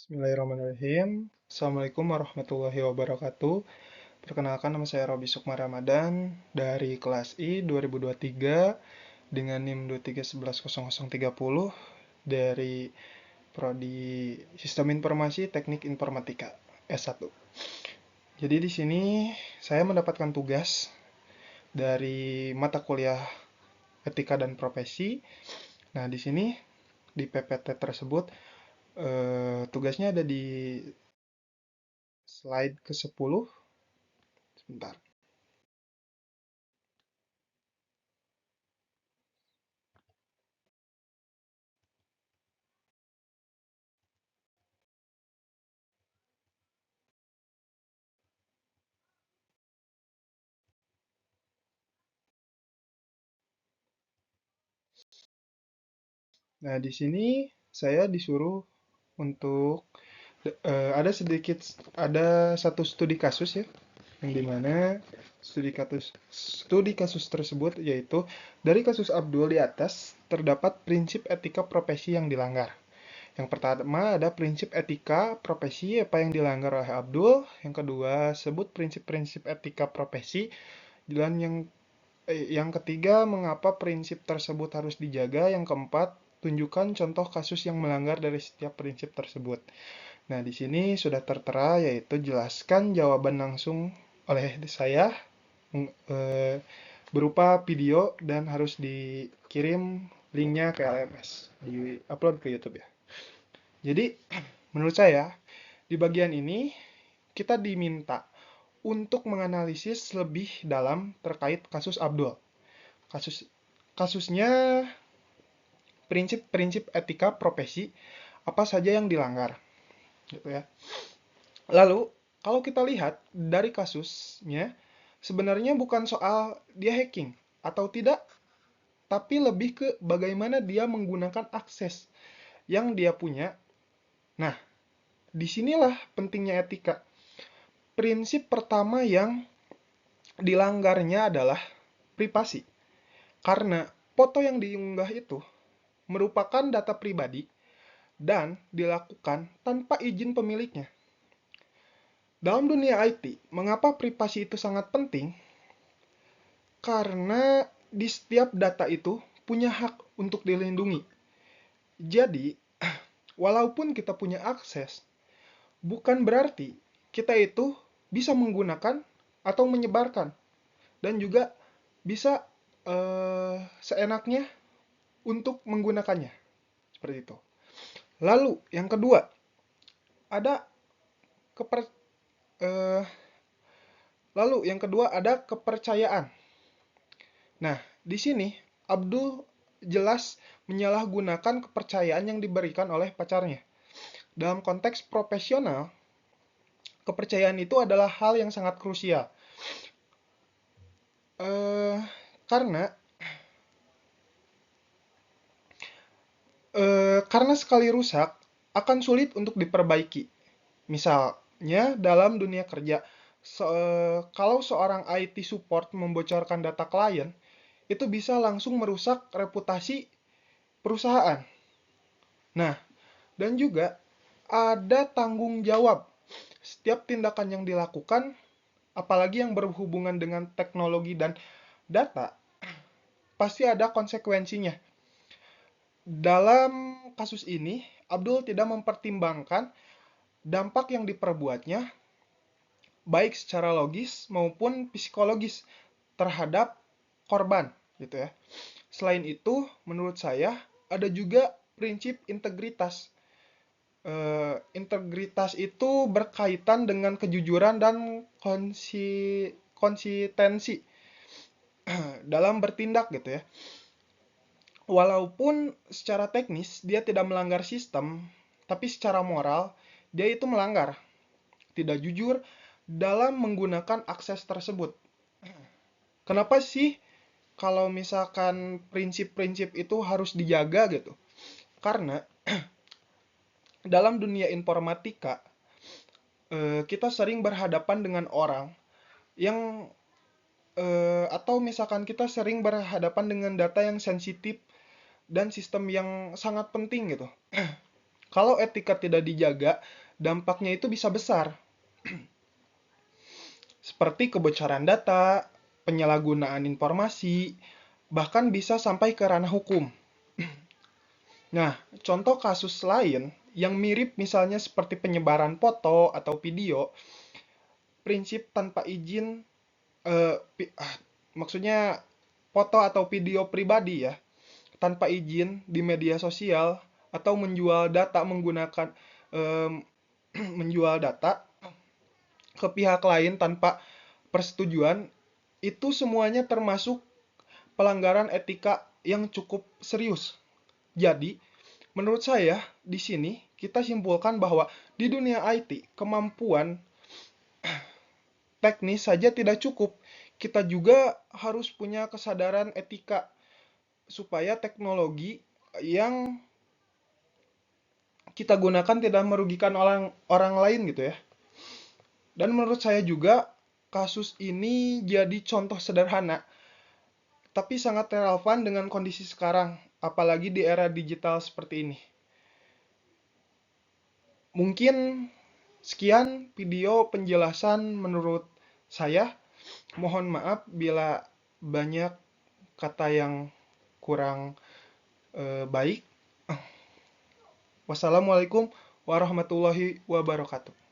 Bismillahirrahmanirrahim. Assalamualaikum warahmatullahi wabarakatuh. Perkenalkan, nama saya Robi Sukma Ramadan dari kelas I 2023 dengan NIM 2311030 dari Prodi Sistem Informasi Teknik Informatika S1. Jadi di sini saya mendapatkan tugas dari mata kuliah Etika dan Profesi. Nah, di sini di PPT tersebut tugasnya ada di slide ke-10. Sebentar. Nah, di sini saya disuruh untuk ada satu studi kasus ya, yang dimana studi kasus tersebut yaitu dari kasus Abdul di atas terdapat prinsip etika profesi yang dilanggar. Yang pertama ada prinsip etika profesi apa yang dilanggar oleh Abdul. Yang kedua sebut prinsip-prinsip etika profesi. Dan yang ketiga, mengapa prinsip tersebut harus dijaga. Yang keempat, tunjukkan contoh kasus yang melanggar dari setiap prinsip tersebut. Nah, di sini sudah tertera, yaitu jelaskan jawaban langsung oleh saya eh, berupa video dan harus dikirim linknya ke LMS, di-upload ke YouTube ya. Jadi, menurut saya, di bagian ini kita diminta untuk menganalisis lebih dalam terkait kasus Abdul. Kasus kasusnya prinsip-prinsip etika profesi apa saja yang dilanggar gitu ya. Lalu kalau kita lihat dari kasusnya sebenarnya bukan soal dia hacking atau tidak, tapi lebih ke bagaimana dia menggunakan akses yang dia punya. Nah, disinilah pentingnya etika. Prinsip pertama yang dilanggarnya adalah privasi. Karena foto yang diunggah itu merupakan data pribadi dan dilakukan tanpa izin pemiliknya. Dalam dunia IT, mengapa privasi itu sangat penting? Karena di setiap data itu punya hak untuk dilindungi. Jadi, walaupun kita punya akses, bukan berarti kita itu bisa menggunakan atau menyebarkan dan juga bisa seenaknya untuk menggunakannya. Seperti itu. Lalu, yang kedua, ada keper, eh, ada kepercayaan. Nah, di sini Abdul jelas menyalahgunakan kepercayaan yang diberikan oleh pacarnya. Dalam konteks profesional, kepercayaan itu adalah hal yang sangat krusial. Eh, karena karena sekali rusak akan sulit untuk diperbaiki. Misalnya dalam dunia kerja, kalau seorang IT support membocorkan data klien, itu bisa langsung merusak reputasi perusahaan. Nah, dan juga ada tanggung jawab. Setiap tindakan yang dilakukan, apalagi yang berhubungan dengan teknologi dan data, pasti ada konsekuensinya. Dalam kasus ini, Abdul tidak mempertimbangkan dampak yang diperbuatnya, baik secara logis maupun psikologis terhadap korban, gitu ya. Selain itu, menurut saya ada juga prinsip integritas. Integritas itu berkaitan dengan kejujuran dan konsistensi dalam bertindak gitu ya. Walaupun secara teknis dia tidak melanggar sistem, tapi secara moral dia itu melanggar, tidak jujur dalam menggunakan akses tersebut. Kenapa sih kalau misalkan prinsip-prinsip itu harus dijaga gitu? Karena dalam dunia informatika kita sering berhadapan dengan orang yang atau misalkan kita sering berhadapan dengan data yang sensitif dan sistem yang sangat penting gitu. Kalau etika tidak dijaga, dampaknya itu bisa besar, seperti kebocoran data, penyalahgunaan informasi, bahkan bisa sampai ke ranah hukum. Nah, contoh kasus lain yang mirip misalnya seperti penyebaran foto atau video, prinsip tanpa izin, eh, maksudnya foto atau video pribadi ya, tanpa izin di media sosial atau menjual data menggunakan em, menjual data ke pihak lain tanpa persetujuan, itu semuanya termasuk pelanggaran etika yang cukup serius. Jadi, menurut saya di sini kita simpulkan bahwa di dunia IT kemampuan teknis saja tidak cukup. Kita juga harus punya kesadaran etika supaya teknologi yang kita gunakan tidak merugikan orang orang lain gitu ya. Dan menurut saya juga kasus ini jadi contoh sederhana tapi sangat relevan dengan kondisi sekarang, apalagi di era digital seperti ini. Mungkin sekian video penjelasan menurut saya. Mohon maaf bila banyak kata yang kurang baik. Wassalamualaikum warahmatullahi wabarakatuh.